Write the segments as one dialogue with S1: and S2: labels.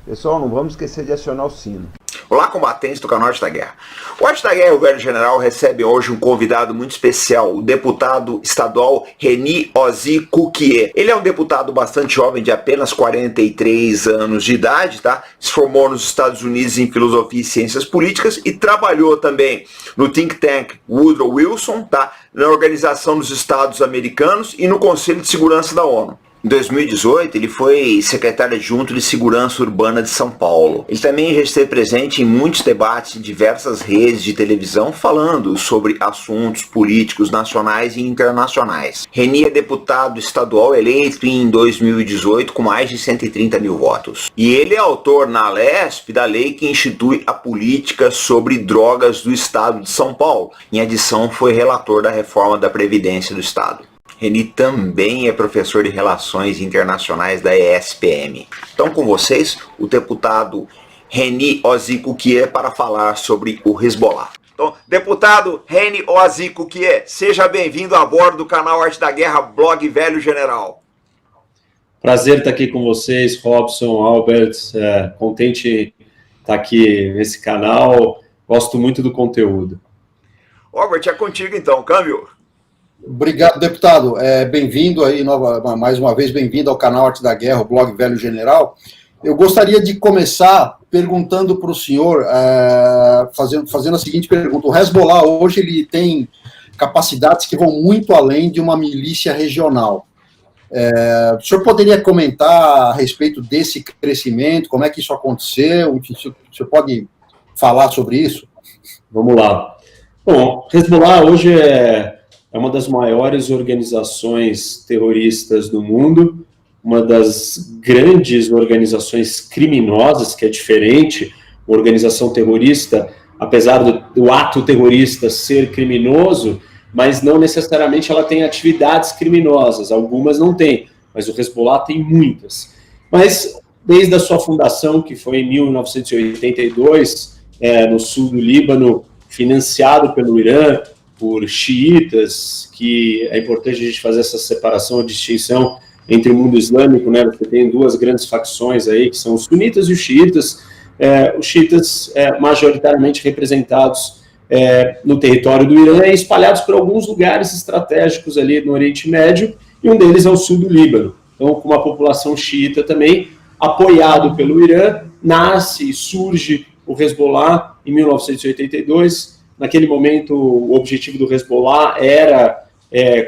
S1: Pessoal, não vamos esquecer de acionar o sino.
S2: Olá, combatentes do canal Arte da Guerra. O Arte da Guerra e o Velho General recebe hoje um convidado muito especial, o deputado estadual Reni Ozzie-Cukier. Ele é um deputado bastante jovem, de apenas 43 anos de idade, tá? Se formou nos Estados Unidos em Filosofia e Ciências Políticas e trabalhou também no think tank Woodrow Wilson, tá? Na Organização dos Estados Americanos e no Conselho de Segurança da ONU. Em 2018, ele foi secretário adjunto de Segurança Urbana de São Paulo. Ele também já esteve presente em muitos debates em diversas redes de televisão falando sobre assuntos políticos nacionais e internacionais. Reni é deputado estadual eleito em 2018 com mais de 130 mil votos. E ele é autor na Alesp da lei que institui a política sobre drogas do estado de São Paulo. Em adição, foi relator da reforma da Previdência do Estado. Reni também é professor de Relações Internacionais da ESPM. Então, com vocês, o deputado Reni Ozzie-Cukier para falar sobre o Hezbollah. Então, deputado Reni Ozzie-Cukier, seja bem-vindo a bordo do canal Arte da Guerra, blog Velho General.
S3: Prazer estar aqui com vocês, Robson, Albert, contente estar aqui nesse canal, gosto muito do conteúdo.
S2: Albert, é contigo então, câmbio.
S4: Obrigado, deputado. Bem-vindo aí, mais uma vez, bem-vindo ao canal Arte da Guerra, o blog Velho General. Eu gostaria de começar perguntando para o senhor, fazendo a seguinte pergunta. O Hezbollah hoje ele tem capacidades que vão muito além de uma milícia regional. O senhor poderia comentar a respeito desse crescimento, como é que isso aconteceu? O senhor pode falar sobre isso?
S3: Vamos lá. Bom, Hezbollah hoje é uma das maiores organizações terroristas do mundo, uma das grandes organizações criminosas, que é diferente. Uma organização terrorista, apesar do ato terrorista ser criminoso, mas não necessariamente ela tem atividades criminosas, algumas não tem, mas o Hezbollah tem muitas. Mas desde a sua fundação, que foi em 1982, no sul do Líbano, financiado pelo Irã, por xiitas, que é importante a gente fazer essa separação, a distinção entre o mundo islâmico, né? Você tem duas grandes facções aí, que são os sunitas e os xiitas majoritariamente representados no território do Irã e espalhados por alguns lugares estratégicos ali no Oriente Médio, e um deles é o sul do Líbano. Então, com uma população xiita também, apoiado pelo Irã, nasce e surge o Hezbollah em 1982. Naquele momento, o objetivo do Hezbollah era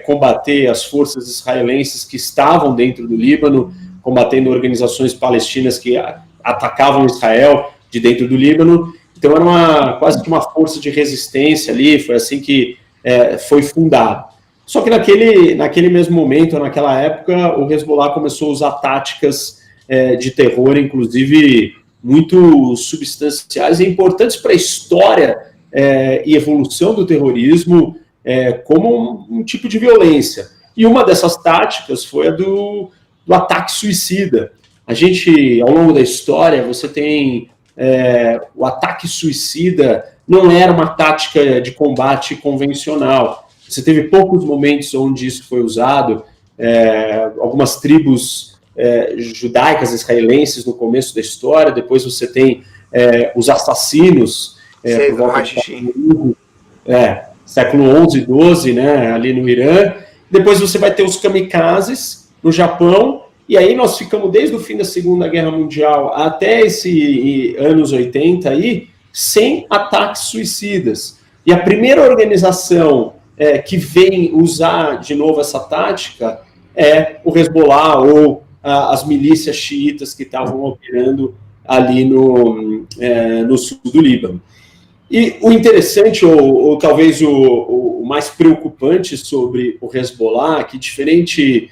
S3: combater as forças israelenses que estavam dentro do Líbano, combatendo organizações palestinas que atacavam Israel de dentro do Líbano. Então, era quase que uma força de resistência ali, foi assim que foi fundado. Só que naquele mesmo momento, naquela época, o Hezbollah começou a usar táticas de terror, inclusive muito substanciais e importantes para a história e evolução do terrorismo como um tipo de violência. E uma dessas táticas foi a do ataque suicida. A gente, ao longo da história, você tem o ataque suicida não era uma tática de combate convencional. Você teve poucos momentos onde isso foi usado. Algumas tribos judaicas israelenses no começo da história, depois você tem os assassinos, século XI e XII, né, ali no Irã. Depois você vai ter os kamikazes no Japão, e aí nós ficamos desde o fim da Segunda Guerra Mundial até esses anos 80 aí, sem ataques suicidas. E a primeira organização que vem usar de novo essa tática é o Hezbollah ou as milícias xiitas que estavam operando ali no sul do Líbano. E o interessante, ou talvez o mais preocupante sobre o Hezbollah, que diferente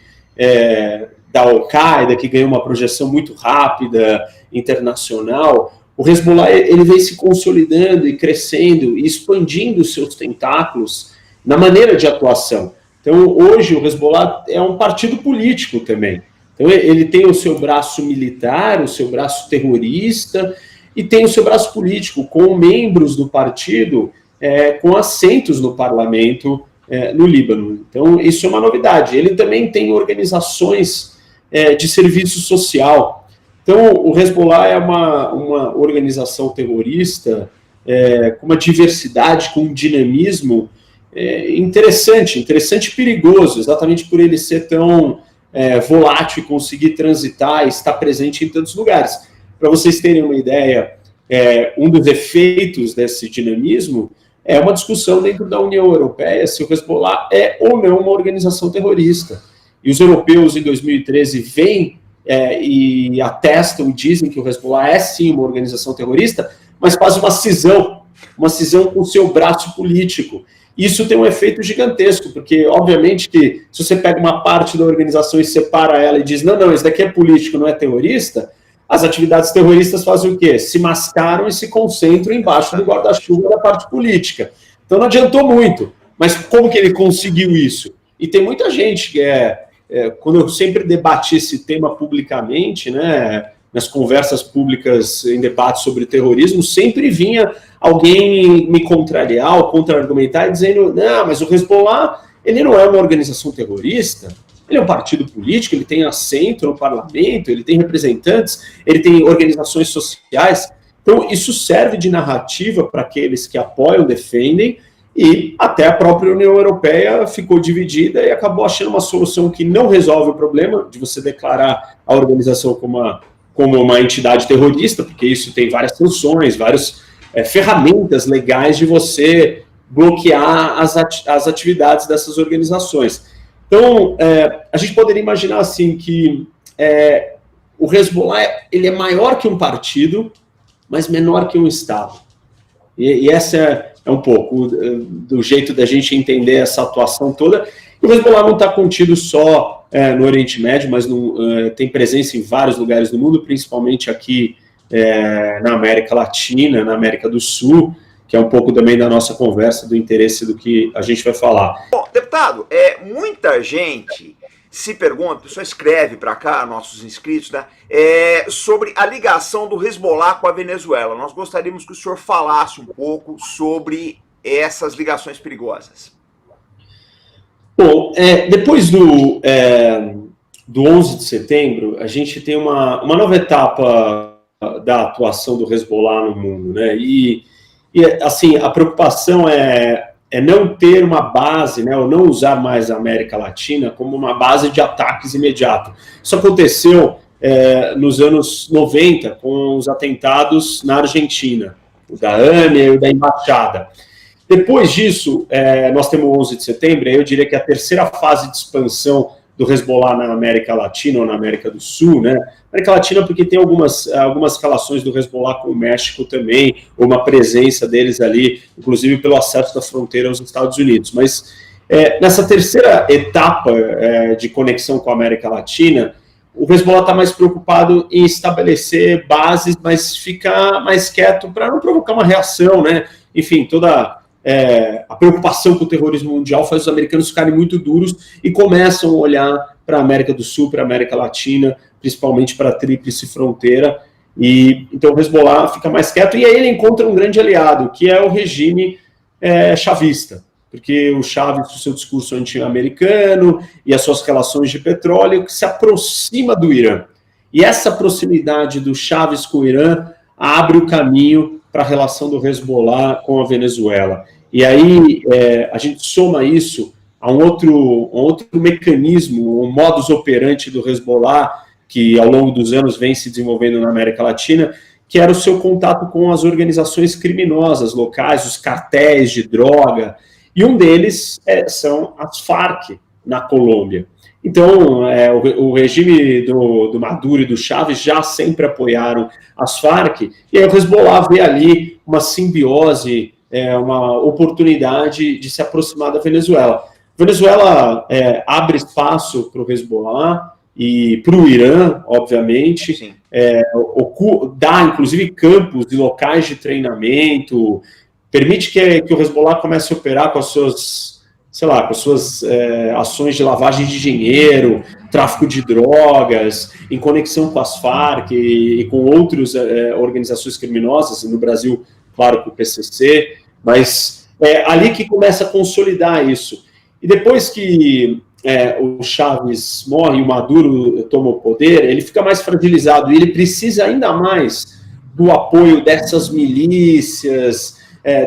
S3: da Al-Qaeda, que ganhou uma projeção muito rápida, internacional, o Hezbollah ele vem se consolidando e crescendo e expandindo seus tentáculos na maneira de atuação. Então, hoje, o Hezbollah é um partido político também. Então, ele tem o seu braço militar, o seu braço terrorista, e tem o seu braço político, com membros do partido com assentos no parlamento no Líbano. Então, isso é uma novidade. Ele também tem organizações de serviço social. Então, o Hezbollah é uma organização terrorista com uma diversidade, com um dinamismo interessante e perigoso, exatamente por ele ser tão volátil e conseguir transitar e estar presente em tantos lugares. Para vocês terem uma ideia, um dos efeitos desse dinamismo é uma discussão dentro da União Europeia se o Hezbollah é ou não uma organização terrorista. E os europeus, em 2013, vêm e atestam e dizem que o Hezbollah é sim uma organização terrorista, mas faz uma cisão com o seu braço político. Isso tem um efeito gigantesco, porque, obviamente, que se você pega uma parte da organização e separa ela e diz, não, isso daqui é político, não é terrorista, as atividades terroristas fazem o quê? Se mascaram e se concentram embaixo do guarda-chuva da parte política. Então não adiantou muito. Mas como que ele conseguiu isso? E tem muita gente que quando eu sempre debati esse tema publicamente, né, nas conversas públicas em debates sobre terrorismo, sempre vinha alguém me contrariar ou contra-argumentar dizendo, não, mas o Hezbollah, ele não é uma organização terrorista, ele é um partido político, ele tem assento no parlamento, ele tem representantes, ele tem organizações sociais. Então, isso serve de narrativa para aqueles que apoiam, defendem, e até a própria União Europeia ficou dividida e acabou achando uma solução que não resolve o problema de você declarar a organização como uma entidade terrorista, porque isso tem várias sanções, várias ferramentas legais de você bloquear as atividades dessas organizações. Então, a gente poderia imaginar assim que o Hezbollah ele é maior que um partido, mas menor que um Estado. E essa é um pouco do jeito da gente entender essa atuação toda. E o Hezbollah não está contido só no Oriente Médio, mas tem presença em vários lugares do mundo, principalmente aqui na América Latina, na América do Sul, que é um pouco também da nossa conversa, do interesse do que a gente vai falar.
S2: Bom, deputado, muita gente se pergunta, a pessoa escreve para cá, nossos inscritos, né, sobre a ligação do Hezbollah com a Venezuela. Nós gostaríamos que o senhor falasse um pouco sobre essas ligações perigosas.
S3: Bom, depois do 11 de setembro, a gente tem uma nova etapa da atuação do Hezbollah no mundo, né, e assim, a preocupação é não ter uma base, né, ou não usar mais a América Latina como uma base de ataques imediato. Isso aconteceu nos anos 90, com os atentados na Argentina, o da AMIA e o da Embaixada. Depois disso, nós temos o 11 de setembro, eu diria que a terceira fase de expansão do Hezbollah na América Latina ou na América do Sul, né? América Latina porque tem algumas relações do Hezbollah com o México também, ou uma presença deles ali, inclusive pelo acesso da fronteira aos Estados Unidos. Mas nessa terceira etapa de conexão com a América Latina, o Hezbollah está mais preocupado em estabelecer bases, mas ficar mais quieto para não provocar uma reação, né? Enfim, toda a preocupação com o terrorismo mundial faz os americanos ficarem muito duros e começam a olhar para a América do Sul, para a América Latina, principalmente para a tríplice fronteira, e então o Hezbollah fica mais quieto, e aí ele encontra um grande aliado, que é o regime chavista, porque o Chávez, o seu discurso anti-americano e as suas relações de petróleo, que se aproxima do Irã. E essa proximidade do Chávez com o Irã abre o caminho para a relação do Hezbollah com a Venezuela. E aí a gente soma isso a um outro mecanismo, um modus operandi do Hezbollah, que ao longo dos anos vem se desenvolvendo na América Latina, que era o seu contato com as organizações criminosas locais, os cartéis de droga, e um deles são as Farc, na Colômbia. Então, o regime do Maduro e do Chávez já sempre apoiaram as Farc, e aí o Hezbollah vê ali uma simbiose, uma oportunidade de se aproximar da Venezuela. A Venezuela abre espaço para o Hezbollah e para o Irã, obviamente, dá inclusive campos e locais de treinamento, permite que o Hezbollah comece a operar com as suas, ações de lavagem de dinheiro, tráfico de drogas, em conexão com as Farc e com outras organizações criminosas, no Brasil, claro, com o PCC, mas é ali que começa a consolidar isso. E depois que o Chaves morre e o Maduro toma o poder, ele fica mais fragilizado e ele precisa ainda mais do apoio dessas milícias,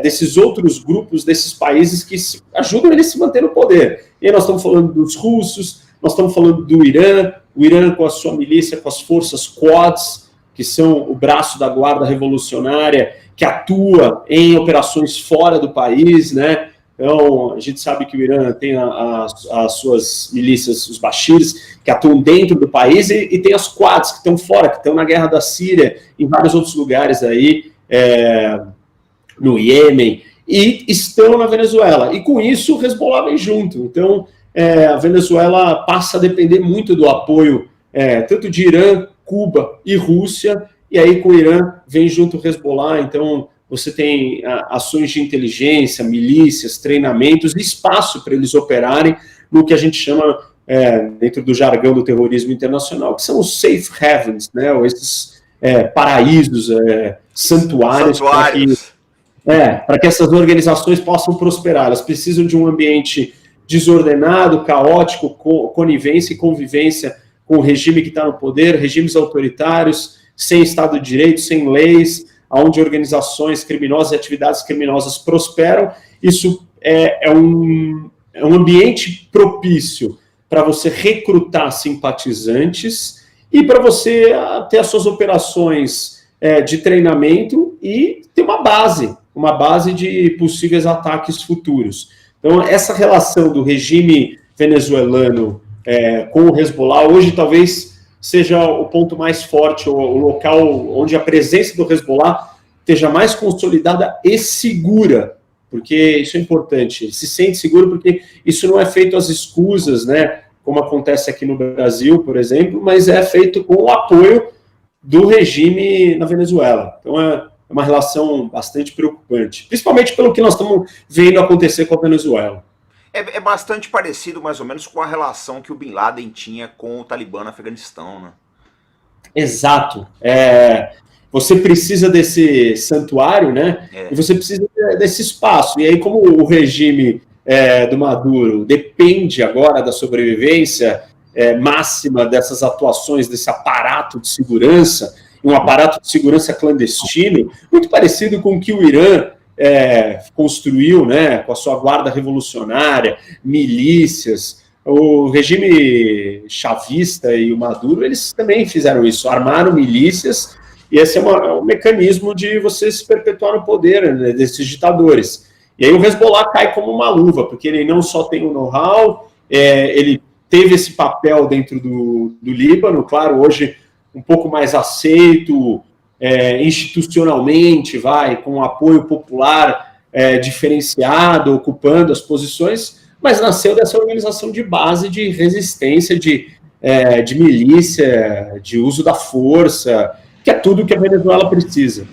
S3: desses outros grupos, desses países que ajudam ele a se manter no poder. E aí nós estamos falando dos russos, nós estamos falando do Irã, o Irã com a sua milícia, com as forças Quds, que são o braço da guarda revolucionária, que atua em operações fora do país, né? Então, a gente sabe que o Irã tem as suas milícias, os Bashirs, que atuam dentro do país, e tem as Quds, que estão fora, que estão na guerra da Síria, em vários outros lugares aí, no Iêmen, e estão na Venezuela. E com isso, o Hezbollah vem junto. Então, a Venezuela passa a depender muito do apoio, tanto de Irã, Cuba e Rússia, e aí com o Irã vem junto o Hezbollah. Então você tem ações de inteligência, milícias, treinamentos, espaço para eles operarem no que a gente chama, dentro do jargão do terrorismo internacional, que são os safe havens, né, ou esses paraísos, santuários. Para que essas organizações possam prosperar. Elas precisam de um ambiente desordenado, caótico, conivência e convivência com o regime que está no poder, regimes autoritários, sem Estado de Direito, sem leis, onde organizações criminosas e atividades criminosas prosperam. Isso é um ambiente propício para você recrutar simpatizantes e para você ter as suas operações de treinamento e ter uma base de possíveis ataques futuros. Então, essa relação do regime venezuelano com o Hezbollah, hoje talvez seja o ponto mais forte, o local onde a presença do Hezbollah esteja mais consolidada e segura, porque isso é importante. Ele se sente seguro porque isso não é feito às escusas, né, como acontece aqui no Brasil, por exemplo, mas é feito com o apoio do regime na Venezuela. Então, é uma relação bastante preocupante, principalmente pelo que nós estamos vendo acontecer com a Venezuela.
S2: É bastante parecido, mais ou menos, com a relação que o Bin Laden tinha com o Talibã no Afeganistão, né?
S3: Exato. Você precisa desse santuário, né? E você precisa desse espaço. E aí, como o regime do Maduro depende agora da sobrevivência máxima dessas atuações, desse aparato de segurança, um aparato de segurança clandestino, muito parecido com o que o Irã construiu, né, com a sua guarda revolucionária, milícias. O regime chavista e o Maduro, eles também fizeram isso, armaram milícias, e esse é um mecanismo de você se perpetuar no poder, né, desses ditadores. E aí o Hezbollah cai como uma luva, porque ele não só tem o know-how, ele teve esse papel dentro do Líbano, claro, hoje um pouco mais aceito, institucionalmente, com apoio popular diferenciado, ocupando as posições, mas nasceu dessa organização de base de resistência, de milícia, de uso da força, que é tudo que a Venezuela precisa.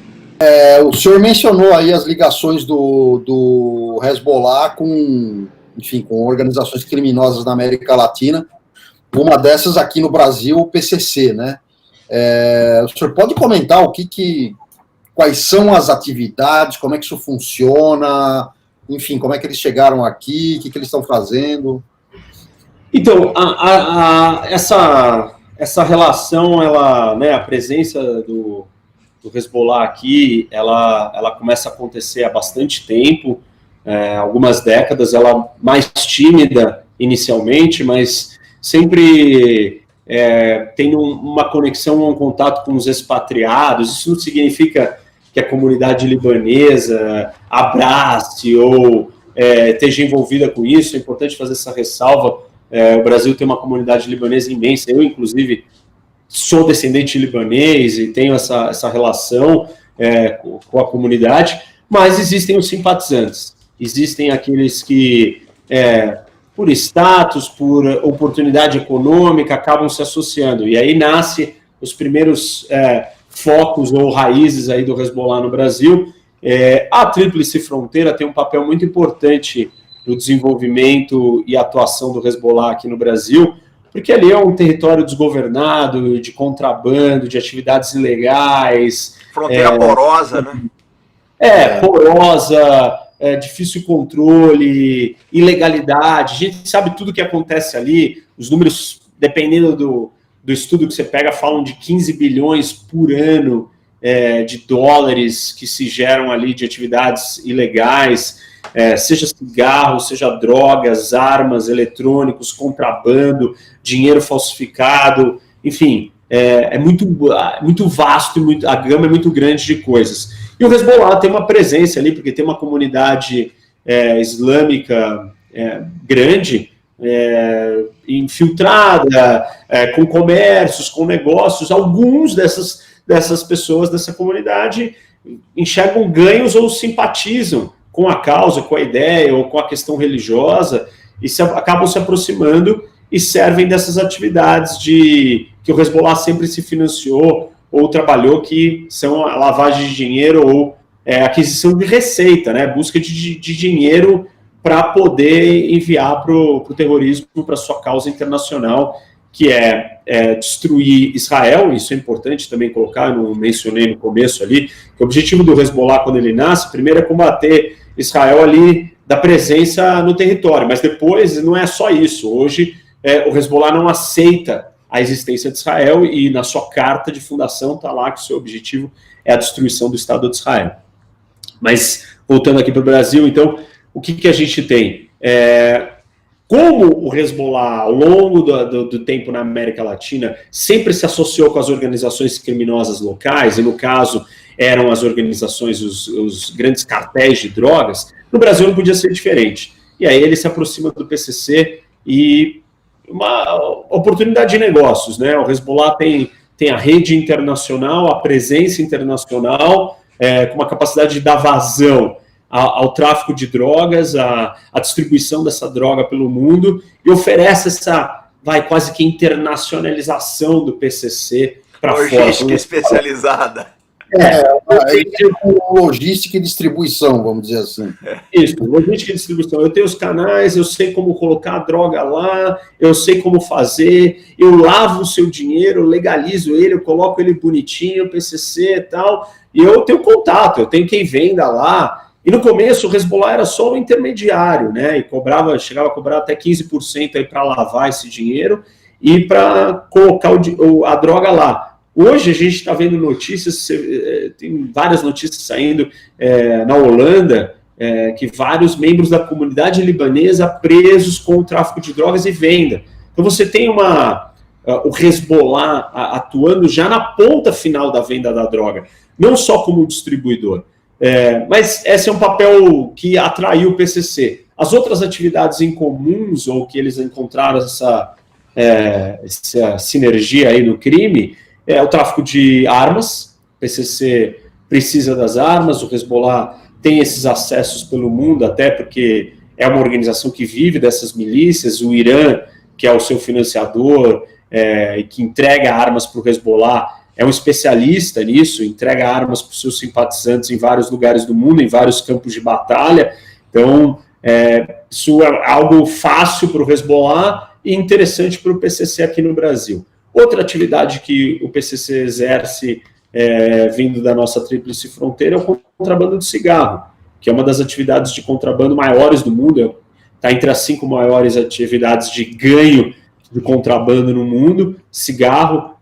S4: O senhor mencionou aí as ligações do Hezbollah com organizações criminosas na América Latina, uma dessas aqui no Brasil, o PCC, né? O senhor pode comentar quais são as atividades, como é que isso funciona, enfim, como é que eles chegaram aqui, o que eles estão fazendo?
S3: Então, essa relação, a presença do Hezbollah aqui, ela começa a acontecer há bastante tempo, algumas décadas, ela mais tímida inicialmente, mas sempre tem uma conexão, um contato com os expatriados. Isso não significa que a comunidade libanesa abrace ou esteja envolvida com isso. É importante fazer essa ressalva. O Brasil tem uma comunidade libanesa imensa. Eu, inclusive, sou descendente libanês e tenho essa relação com a comunidade, mas existem os simpatizantes. Existem aqueles que, por status, por oportunidade econômica, acabam se associando. E aí nasce os primeiros focos ou raízes aí do Hezbollah no Brasil. A Tríplice Fronteira tem um papel muito importante no desenvolvimento e atuação do Hezbollah aqui no Brasil, porque ali é um território desgovernado, de contrabando, de atividades ilegais.
S2: Fronteira porosa, né?
S3: Porosa, difícil controle, ilegalidade, a gente sabe tudo o que acontece ali, os números, dependendo do estudo que você pega, falam de 15 bilhões por ano de dólares que se geram ali de atividades ilegais, seja cigarro, seja drogas, armas, eletrônicos, contrabando, dinheiro falsificado, enfim, é muito vasto, a gama é muito grande de coisas. E o Hezbollah tem uma presença ali, porque tem uma comunidade islâmica grande, infiltrada, com comércios, com negócios. Alguns dessas pessoas dessa comunidade enxergam ganhos ou simpatizam com a causa, com a ideia ou com a questão religiosa e acabam se aproximando e servem dessas atividades que o Hezbollah sempre se financiou ou trabalhou, que são a lavagem de dinheiro ou aquisição de receita, né? Busca de dinheiro para poder enviar para o terrorismo, para sua causa internacional, que é destruir Israel. Isso é importante também colocar, eu não mencionei no começo ali, que o objetivo do Hezbollah, quando ele nasce, primeiro é combater Israel ali da presença no território, mas depois não é só isso. Hoje o Hezbollah não aceita a existência de Israel e na sua carta de fundação está lá que o seu objetivo é a destruição do Estado de Israel. Mas, voltando aqui para o Brasil, então, o que a gente tem? Como o Hezbollah, ao longo do tempo na América Latina, sempre se associou com as organizações criminosas locais, e no caso eram as organizações, os grandes cartéis de drogas, no Brasil não podia ser diferente. E aí ele se aproxima do PCC e uma oportunidade de negócios, né? O Hezbollah tem a rede internacional, a presença internacional, com uma capacidade de dar vazão ao tráfico de drogas, a distribuição dessa droga pelo mundo, e oferece essa, quase que internacionalização do PCC para fora.
S2: Logística especializada.
S4: Logística e distribuição, vamos dizer assim.
S3: Isso, logística e distribuição. Eu tenho os canais, eu sei como colocar a droga lá, eu sei como fazer, eu lavo o seu dinheiro, eu legalizo ele, eu coloco ele bonitinho, PCC e tal, e eu tenho contato, eu tenho quem venda lá. E no começo o Hezbollah era só um intermediário, né? E chegava a cobrar até 15% para lavar esse dinheiro e para colocar a droga lá. Hoje a gente está vendo notícias, tem várias notícias saindo na Holanda, que vários membros da comunidade libanesa presos com o tráfico de drogas e venda. Então você tem o Hezbollah atuando já na ponta final da venda da droga, não só como distribuidor. Mas esse é um papel que atraiu o PCC. As outras atividades incomuns, ou que eles encontraram essa sinergia aí no crime, é o tráfico de armas. O PCC precisa das armas, o Hezbollah tem esses acessos pelo mundo, até porque é uma organização que vive dessas milícias. O Irã, que é o seu financiador, e que entrega armas para o Hezbollah, é um especialista nisso, entrega armas para os seus simpatizantes em vários lugares do mundo, em vários campos de batalha. Então, isso é algo fácil para o Hezbollah e interessante para o PCC aqui no Brasil. Outra atividade que o PCC exerce, vindo da nossa tríplice fronteira, é o contrabando de cigarro, que é uma das atividades de contrabando maiores do mundo, está entre as 5 maiores atividades de ganho de contrabando no mundo. Cigarro,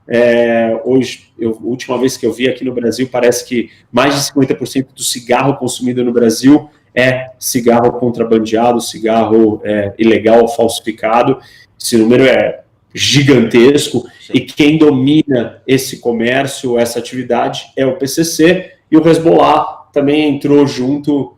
S3: hoje, a última vez que eu vi aqui no Brasil, parece que mais de 50% do cigarro consumido no Brasil é cigarro contrabandeado, cigarro ilegal, falsificado. Esse número é gigantesco. Sim. E quem domina esse comércio, essa atividade, é o PCC, e o Hezbollah também entrou junto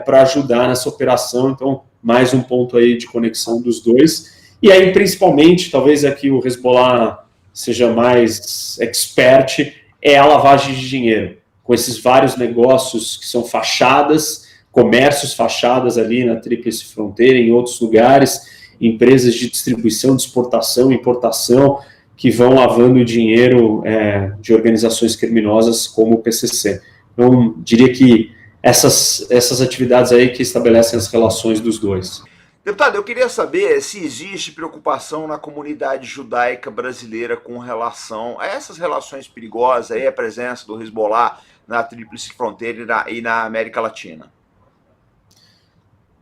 S3: para ajudar nessa operação. Então, mais um ponto aí de conexão dos dois. E aí, principalmente, talvez aqui o Hezbollah seja mais expert, é a lavagem de dinheiro, com esses vários negócios que são fachadas, comércios fachadas ali na tríplice fronteira, em outros lugares, empresas de distribuição, de exportação, importação, que vão lavando dinheiro de organizações criminosas como o PCC. Então, diria que essas atividades aí que estabelecem as relações dos dois.
S2: Deputado, eu queria saber se existe preocupação na comunidade judaica brasileira com relação a essas relações perigosas, aí a presença do Hezbollah na tríplice fronteira e na América Latina.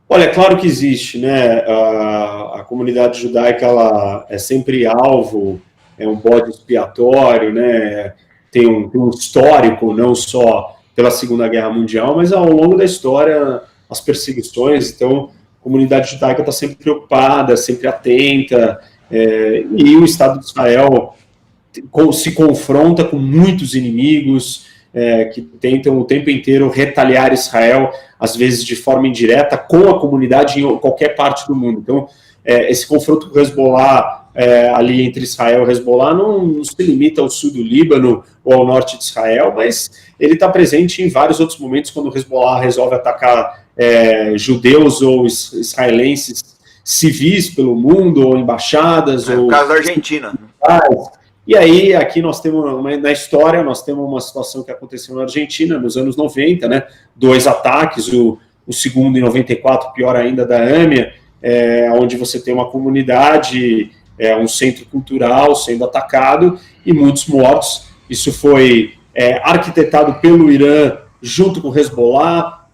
S3: Olha, é claro que existe, né? A comunidade judaica ela é sempre alvo, é um bode expiatório, né? Tem um histórico, não só pela Segunda Guerra Mundial, mas ao longo da história, as perseguições. Então, a comunidade judaica está sempre preocupada, sempre atenta, e o Estado de Israel se confronta com muitos inimigos que tentam o tempo inteiro retaliar Israel, às vezes de forma indireta, com a comunidade em qualquer parte do mundo. Então, esse confronto com o Hezbollah, ali entre Israel e Hezbollah, não se limita ao sul do Líbano ou ao norte de Israel, mas ele está presente em vários outros momentos, quando o Hezbollah resolve atacar judeus ou israelenses civis pelo mundo, ou embaixadas.
S2: No caso da Argentina.
S3: E aí, aqui nós temos, na história, nós temos uma situação que aconteceu na Argentina, nos anos 90, né? 2 ataques, o segundo em 94, pior ainda, da AMIA, onde você tem uma comunidade, um centro cultural sendo atacado e muitos mortos. Isso foi arquitetado pelo Irã junto com o Hezbollah.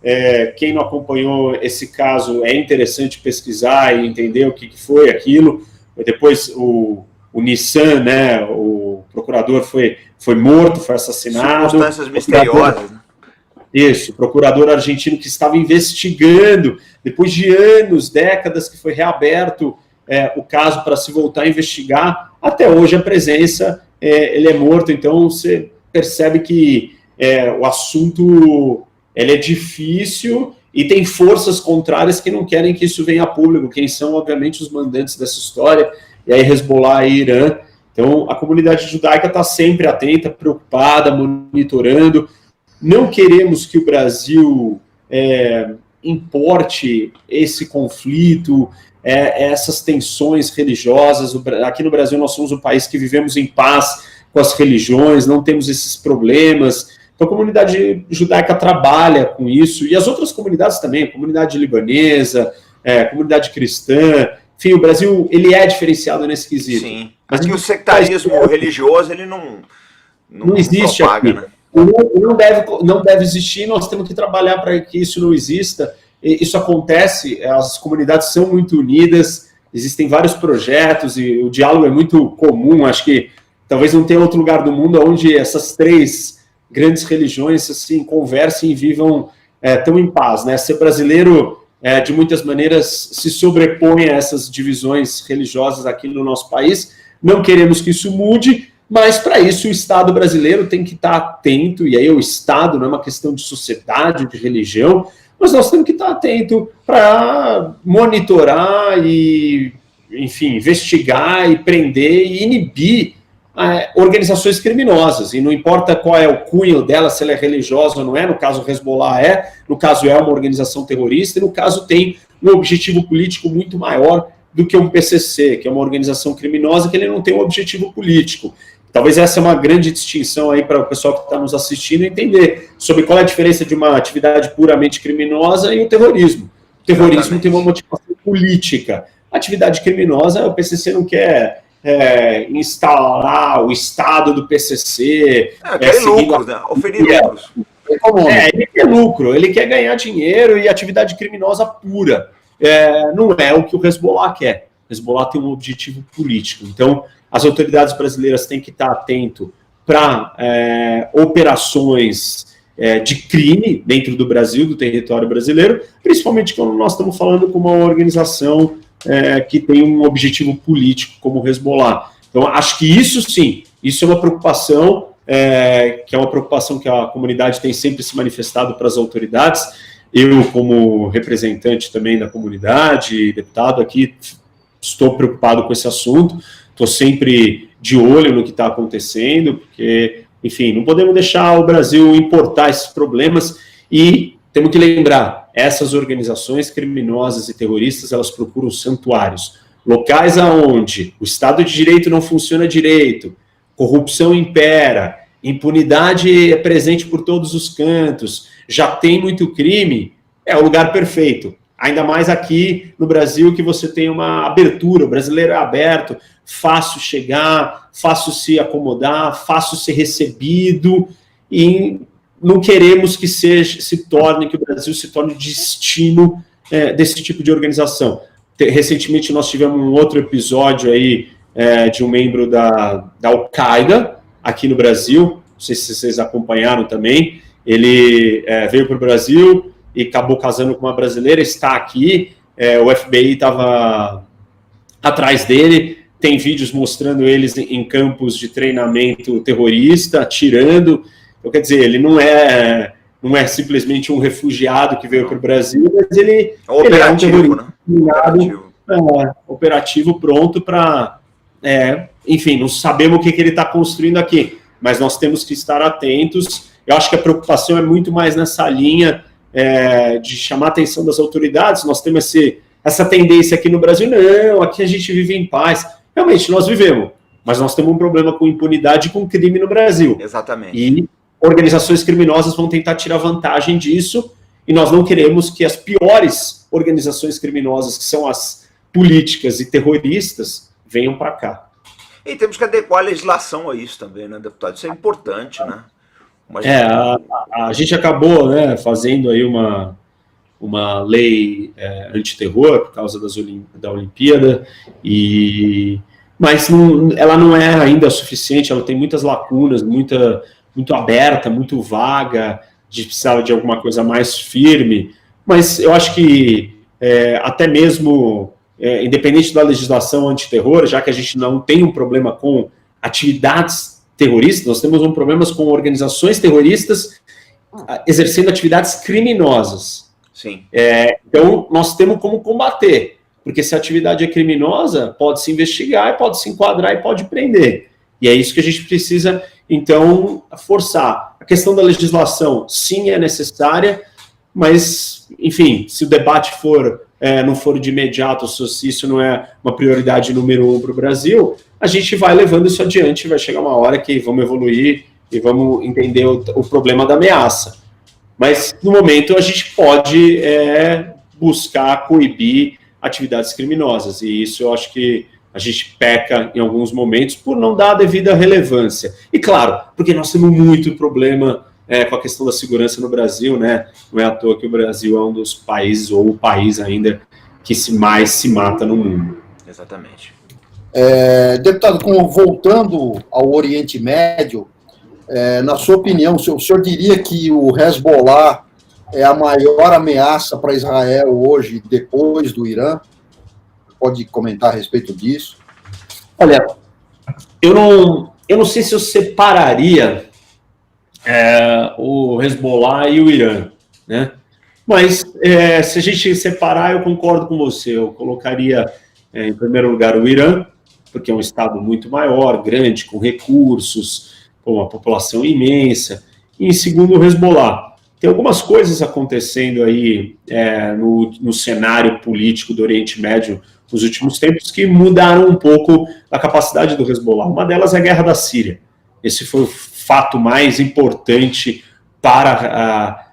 S3: Quem não acompanhou esse caso, é interessante pesquisar e entender o que foi aquilo. Depois, o Nissan, né, o procurador foi morto, foi assassinado.
S2: Circunstâncias misteriosas.
S3: Isso, o procurador argentino que estava investigando, depois de anos, décadas, que foi reaberto o caso para se voltar a investigar, até hoje a presença, ele é morto. Então você percebe que o assunto ele é difícil e tem forças contrárias que não querem que isso venha a público, quem são, obviamente, os mandantes dessa história, e aí Hezbollah e Irã. Então, a comunidade judaica está sempre atenta, preocupada, monitorando. Não queremos que o Brasil importe esse conflito, essas tensões religiosas. Aqui no Brasil nós somos um país que vivemos em paz com as religiões, não temos esses problemas. Então, a comunidade judaica trabalha com isso, e as outras comunidades também, a comunidade libanesa, a comunidade cristã. Enfim, o Brasil ele é diferenciado nesse quesito.
S2: Sim, mas que o sectarismo religioso ele não
S3: existe
S2: propaga,
S3: aqui.
S2: Né?
S3: Não deve existir, nós temos que trabalhar para que isso não exista. Isso acontece, as comunidades são muito unidas, existem vários projetos e o diálogo é muito comum. Acho que talvez não tenha outro lugar do mundo onde essas 3 grandes religiões assim, conversem e vivam tão em paz, né? Ser brasileiro, de muitas maneiras, se sobrepõe a essas divisões religiosas aqui no nosso país. Não queremos que isso mude, mas para isso o Estado brasileiro tem que estar atento, e aí o Estado não é uma questão de sociedade, de religião, mas nós temos que estar atento para monitorar e, enfim, investigar e prender e inibir organizações criminosas, e não importa qual é o cunho dela, se ela é religiosa ou não é. No caso o Hezbollah no caso é uma organização terrorista, e no caso tem um objetivo político muito maior do que um PCC, que é uma organização criminosa que ele não tem um objetivo político. Talvez essa é uma grande distinção aí para o pessoal que está nos assistindo entender sobre qual é a diferença de uma atividade puramente criminosa e o terrorismo. O terrorismo tem uma motivação política. A atividade criminosa, o PCC não quer instalar o Estado do PCC.
S2: Lucros, né? Oferir lucros.
S3: Ele quer lucro, ele quer ganhar dinheiro e atividade criminosa pura. Não é o que o Hezbollah quer. O Hezbollah tem um objetivo político. Então, as autoridades brasileiras têm que estar atento para operações de crime dentro do Brasil, do território brasileiro, principalmente quando nós estamos falando com uma organização que tem um objetivo político como o Hezbollah. Então, acho que isso sim, isso é uma preocupação, que é uma preocupação que a comunidade tem sempre se manifestado para as autoridades. Eu, como representante também da comunidade, deputado aqui, estou preocupado com esse assunto, estou sempre de olho no que está acontecendo, porque, enfim, não podemos deixar o Brasil importar esses problemas, e temos que lembrar, essas organizações criminosas e terroristas, elas procuram santuários, locais aonde o Estado de Direito não funciona direito, corrupção impera, impunidade é presente por todos os cantos, já tem muito crime, é o lugar perfeito. Ainda mais aqui no Brasil, que você tem uma abertura, o brasileiro é aberto, fácil chegar, fácil se acomodar, fácil ser recebido, e não queremos que que o Brasil se torne destino desse tipo de organização. Recentemente nós tivemos um outro episódio aí de um membro da Al-Qaeda aqui no Brasil, não sei se vocês acompanharam também. Ele veio para o Brasil e acabou casando com uma brasileira, está aqui, o FBI estava atrás dele, tem vídeos mostrando eles em campos de treinamento terrorista, atirando. Então, quer dizer, ele não é simplesmente um refugiado que veio para o Brasil, mas ele é um terrorista, né? Operativo, pronto para... enfim, não sabemos o que ele está construindo aqui, mas nós temos que estar atentos. Eu acho que a preocupação é muito mais nessa linha de chamar a atenção das autoridades. Nós temos essa tendência aqui no Brasil, não, aqui a gente vive em paz. Realmente, nós vivemos, mas nós temos um problema com impunidade e com crime no Brasil.
S2: Exatamente.
S3: E organizações criminosas vão tentar tirar vantagem disso, e nós não queremos que as piores organizações criminosas, que são as políticas e terroristas, venham para cá.
S2: E temos que adequar a legislação a isso também, né, deputado? Isso é importante, né?
S3: A gente acabou, né, fazendo aí uma lei antiterror por causa da Olimpíada, mas ela não é ainda suficiente, ela tem muitas lacunas, muito aberta, muito vaga, a gente precisava de alguma coisa mais firme, mas eu acho que até mesmo, independente da legislação antiterror, já que a gente não tem um problema com atividades terroristas, nós temos um problema com organizações terroristas exercendo atividades criminosas.
S2: Sim.
S3: Então, nós temos como combater, porque se a atividade é criminosa, pode se investigar, pode se enquadrar e pode prender. E é isso que a gente precisa, então, forçar. A questão da legislação, sim, é necessária, mas, enfim, se o debate não for de imediato, se isso não é uma prioridade número 1 para o Brasil, a gente vai levando isso adiante, vai chegar uma hora que vamos evoluir e vamos entender o problema da ameaça. Mas, no momento, a gente pode buscar coibir atividades criminosas, e isso eu acho que a gente peca em alguns momentos por não dar a devida relevância. E, claro, porque nós temos muito problema com a questão da segurança no Brasil, né? Não é à toa que o Brasil é um dos países, ou o país ainda, que mais se mata no mundo.
S2: Exatamente.
S4: Deputado, voltando ao Oriente Médio, na sua opinião, o senhor diria que o Hezbollah é a maior ameaça para Israel hoje, depois do Irã? Pode comentar a respeito disso?
S3: Olha, eu não sei se eu separaria o Hezbollah e o Irã, né? Mas se a gente separar, eu concordo com você. Eu colocaria, em primeiro lugar, o Irã, porque é um estado muito maior, grande, com recursos, com uma população imensa. E, em segundo, o Hezbollah. Tem algumas coisas acontecendo aí no cenário político do Oriente Médio nos últimos tempos que mudaram um pouco a capacidade do Hezbollah. Uma delas é a guerra da Síria. Esse foi o fato mais importante para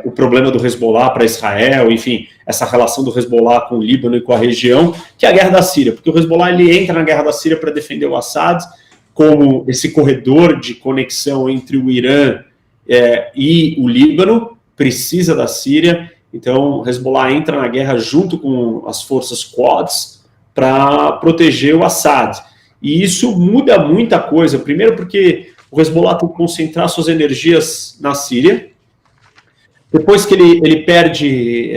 S3: o problema do Hezbollah para Israel, enfim, essa relação do Hezbollah com o Líbano e com a região, que é a guerra da Síria, porque o Hezbollah ele entra na guerra da Síria para defender o Assad, como esse corredor de conexão entre o Irã e o Líbano, precisa da Síria. Então, o Hezbollah entra na guerra junto com as forças Quds para proteger o Assad. E isso muda muita coisa. Primeiro porque o Hezbollah tem que concentrar suas energias na Síria. Depois que ele perde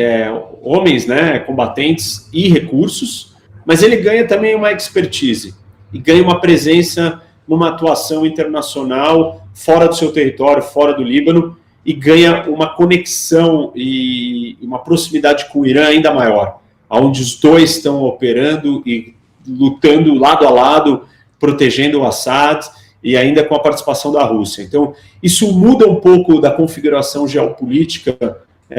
S3: homens, né, combatentes e recursos, mas ele ganha também uma expertise e ganha uma presença numa atuação internacional fora do seu território, fora do Líbano, e ganha uma conexão e uma proximidade com o Irã ainda maior, onde os dois estão operando e lutando lado a lado, protegendo o Assad, e ainda com a participação da Rússia. Então, isso muda um pouco da configuração geopolítica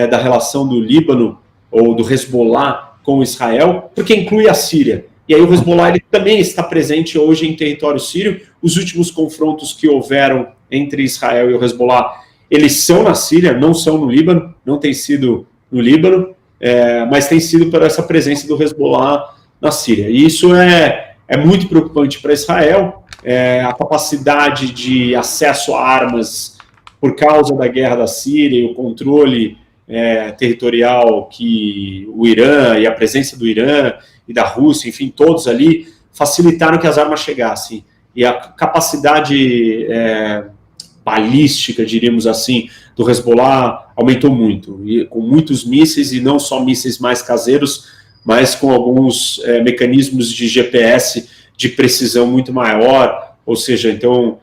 S3: da relação do Líbano, ou do Hezbollah com Israel, porque inclui a Síria. E aí o Hezbollah ele também está presente hoje em território sírio. Os últimos confrontos que houveram entre Israel e o Hezbollah, eles são na Síria, não são no Líbano, não tem sido no Líbano, mas tem sido por essa presença do Hezbollah na Síria. E isso é muito preocupante para Israel. A capacidade de acesso a armas por causa da guerra da Síria e o controle territorial que o Irã e a presença do Irã e da Rússia, enfim, todos ali, facilitaram que as armas chegassem. E a capacidade balística, diríamos assim, do Hezbollah aumentou muito, e com muitos mísseis, e não só mísseis mais caseiros, mas com alguns mecanismos de GPS de precisão muito maior, ou seja, então,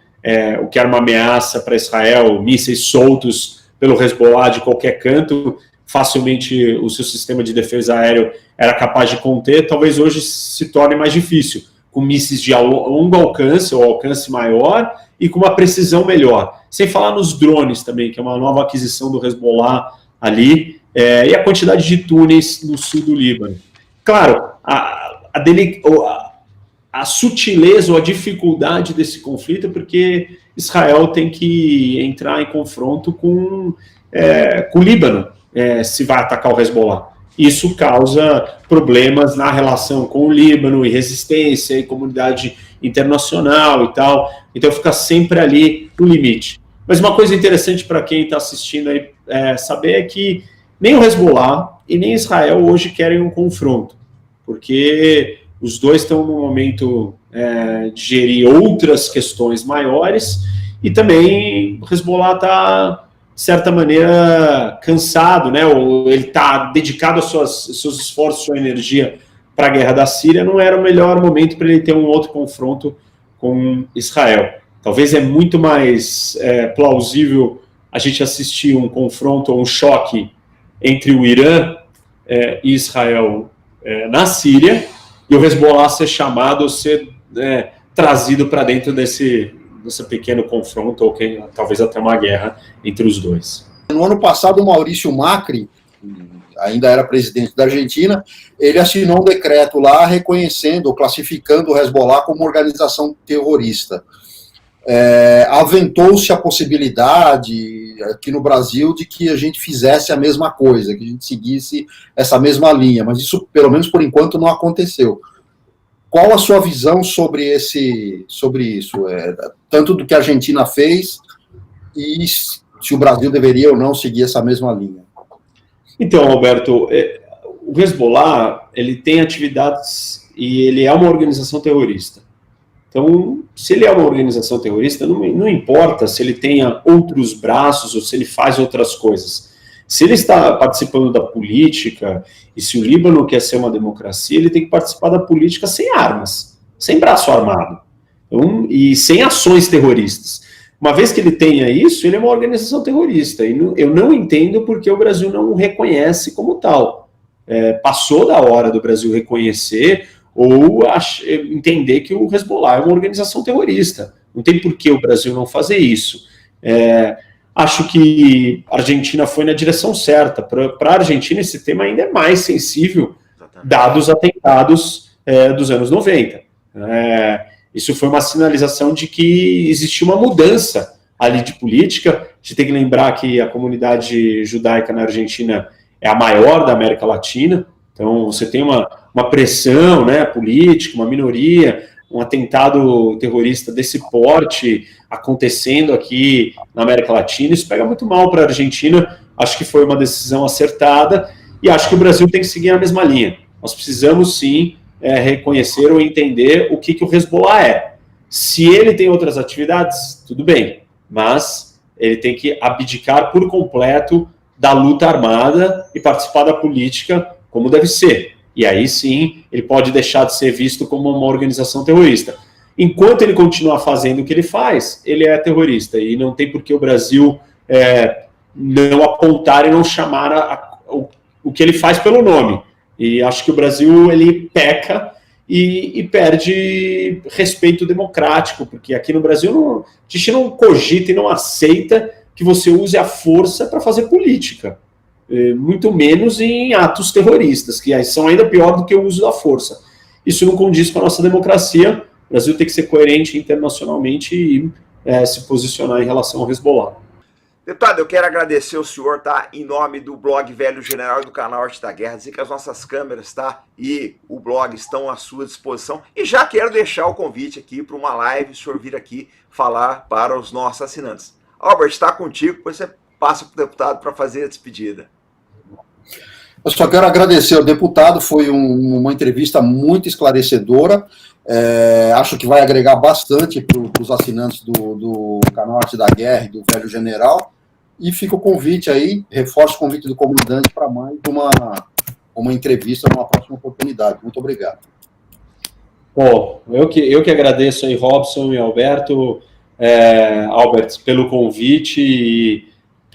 S3: o que era uma ameaça para Israel, mísseis soltos pelo Hezbollah de qualquer canto, facilmente o seu sistema de defesa aéreo era capaz de conter, talvez hoje se torne mais difícil, com mísseis de longo alcance, ou alcance maior, e com uma precisão melhor. Sem falar nos drones também, que é uma nova aquisição do Hezbollah ali, e a quantidade de túneis no sul do Líbano. Claro, a sutileza ou a dificuldade desse conflito é porque Israel tem que entrar em confronto com o Líbano, se vai atacar o Hezbollah. Isso causa problemas na relação com o Líbano, e resistência, e comunidade internacional e tal. Então fica sempre ali no limite. Mas uma coisa interessante para quem está assistindo aí saber é que nem o Hezbollah e nem Israel hoje querem um confronto, porque os dois estão no momento de gerir outras questões maiores, e também o Hezbollah está, de certa maneira, cansado, né? Ou ele está dedicado aos seus esforços, sua energia para a guerra da Síria. Não era o melhor momento para ele ter um outro confronto com Israel. Talvez é muito mais plausível a gente assistir um confronto ou um choque entre o Irã e Israel na Síria, e o Hezbollah ser chamado, ser trazido para dentro desse pequeno confronto, ou talvez até uma guerra entre os dois.
S4: No ano passado, o Maurício Macri, ainda era presidente da Argentina, ele assinou um decreto lá reconhecendo, classificando o Hezbollah como organização terrorista. Aventou-se a possibilidade aqui no Brasil de que a gente fizesse a mesma coisa, que a gente seguisse essa mesma linha, mas isso, pelo menos por enquanto, não aconteceu. Qual a sua visão sobre isso? Tanto do que a Argentina fez, e se o Brasil deveria ou não seguir essa mesma linha?
S3: Então, Alberto, o Hezbollah, ele tem atividades e ele é uma organização terrorista. Então, se ele é uma organização terrorista, não importa se ele tenha outros braços ou se ele faz outras coisas. Se ele está participando da política, e se o Líbano quer ser uma democracia, ele tem que participar da política sem armas, sem braço armado, então, e sem ações terroristas. Uma vez que ele tenha isso, ele é uma organização terrorista. E eu não entendo porque o Brasil não o reconhece como tal. Passou da hora do Brasil reconhecer ou entender que o Hezbollah é uma organização terrorista. Não tem por que o Brasil não fazer isso. Acho que a Argentina foi na direção certa. Para a Argentina, esse tema ainda é mais sensível, dados os atentados dos anos 90. Isso foi uma sinalização de que existia uma mudança ali de política. A gente tem que lembrar que a comunidade judaica na Argentina é a maior da América Latina, então você tem uma pressão, né, política, uma minoria, um atentado terrorista desse porte acontecendo aqui na América Latina. Isso pega muito mal para a Argentina. Acho que foi uma decisão acertada, e acho que o Brasil tem que seguir a mesma linha. Nós precisamos, sim, reconhecer ou entender o que o Hezbollah é. Se ele tem outras atividades, tudo bem, mas ele tem que abdicar por completo da luta armada e participar da política como deve ser. E aí sim, ele pode deixar de ser visto como uma organização terrorista. Enquanto ele continuar fazendo o que ele faz, ele é terrorista, e não tem por que o Brasil não apontar e não chamar o que ele faz pelo nome. E acho que o Brasil, ele peca e perde respeito democrático, porque aqui no Brasil a gente não cogita e não aceita que você use a força para fazer política, muito menos em atos terroristas, que são ainda pior do que o uso da força. Isso não condiz com a nossa democracia. O Brasil tem que ser coerente internacionalmente e se posicionar em relação ao Hezbollah.
S2: Deputado, eu quero agradecer o senhor, tá? Em nome do blog Velho General e do canal Arte da Guerra, dizer que as nossas câmeras, tá? E o blog estão à sua disposição. E já quero deixar o convite aqui para uma live, o senhor vir aqui falar para os nossos assinantes. Albert, está contigo, depois você passa para o deputado para fazer a despedida.
S4: Eu só quero agradecer ao deputado, foi uma entrevista muito esclarecedora, acho que vai agregar bastante para os assinantes do canal Arte da Guerra e do Velho General, e fica o convite aí, reforço o convite do comandante para mais uma entrevista numa próxima oportunidade. Muito obrigado.
S3: Bom, eu que agradeço aí, Robson e Alberto, Albert, pelo convite, e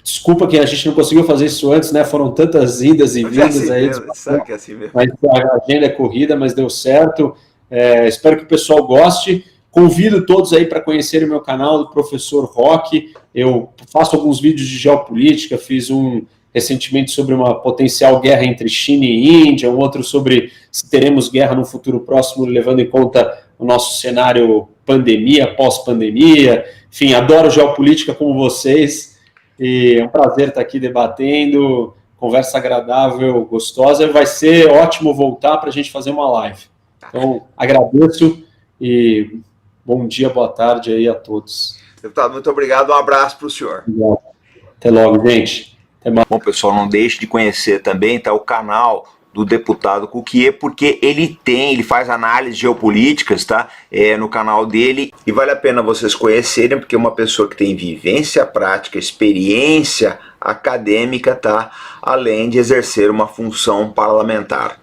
S3: desculpa que a gente não conseguiu fazer isso antes, né? Foram tantas idas e vindas aí.
S2: Sabe que é assim mesmo.
S3: Mas a agenda é corrida, mas deu certo. Espero que o pessoal goste. Convido todos aí para conhecerem o meu canal do Professor Roque. Eu faço alguns vídeos de geopolítica, fiz um recentemente sobre uma potencial guerra entre China e Índia, um outro sobre se teremos guerra no futuro próximo, levando em conta o nosso cenário pandemia, pós-pandemia. Enfim, adoro geopolítica como vocês. E é um prazer estar aqui debatendo, conversa agradável, gostosa. Vai ser ótimo voltar para a gente fazer uma live. Então, agradeço e bom dia, boa tarde aí a todos.
S2: Deputado, muito obrigado. Um abraço para o senhor.
S3: Obrigado. Até logo, gente. Até mais.
S2: Bom, pessoal, não deixe de conhecer também o canal do deputado Cuquier, porque ele faz análises geopolíticas, tá? No canal dele, e vale a pena vocês conhecerem, porque é uma pessoa que tem vivência prática, experiência acadêmica, tá? Além de exercer uma função parlamentar.